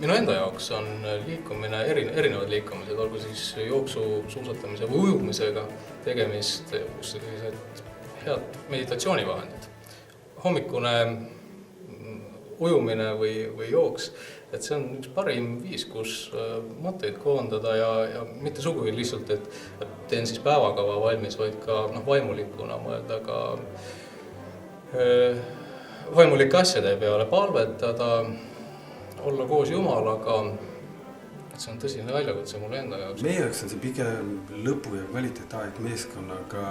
Minu enda jaoks on liikumine, erinevad liikumised, olgu siis jooksu, suusatamise või ujumisega tegemist, kus sellised head meditatsioonivahendid. Hommikune ujumine või jooks, et see on üks parim viis, kus mõtteid koondada ja mitte sugugi lihtsalt, et teen siis päevakava valmis, vaid ka vaimulikuna mõelda ka vaimulike asjade peale, palvetada, olla koos Jumalaga, et see on tõsine väljakutse mulle enda jaoks. Meie jaoks on see pigem lõpu- ja kvaliteetaeg meeskonnaga.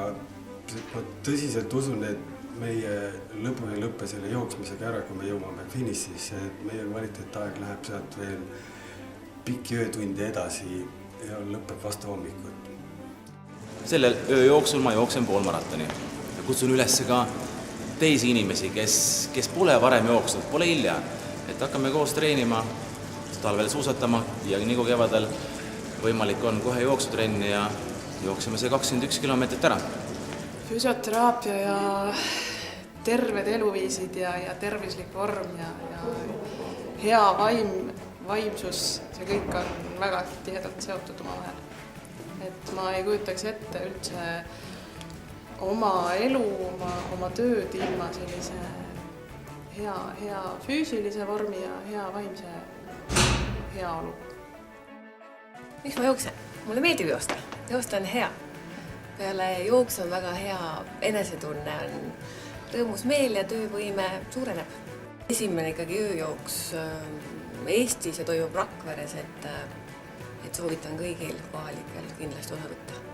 Ma tõsiselt usun, et meie lõbu ei lõppe selle jooksmisega ära, kui me jõuame finišisse. Meie kvaliteetaeg läheb sealt veel pikki öötundi edasi ja lõpeb vastu hommikut. Sellel öö jooksul ma jooksen poolmaratoni ja kutsun üles ka teisi inimesi, kes pole varem jooksnud, pole hilja. Et hakkame koos treenima, talvel suusatama ja nii kui kevadel võimalik on kohe jooksutrenni ja jookseme see 21 kilomeetrit ära. Füsioteraapia ja terved eluviisid ja tervislik vorm ja hea vaimsus, see kõik on väga tihedalt seotud omavahel. Et ma ei kujutaks ette üldse oma elu, oma tööd ilma sellise hea füüsilise vormi ja hea vaimse heaolu. Miks ma jooksen? Mulle meeldib joosta. Joosta on hea. Peale jooksu on väga hea enesetunne, on rõõmus meel ja töövõime suureneb. Esimene ikkagi ööjooks Eestis ja toimub Rakveres, et soovitan kõigil kohalikel kindlasti osa võtta.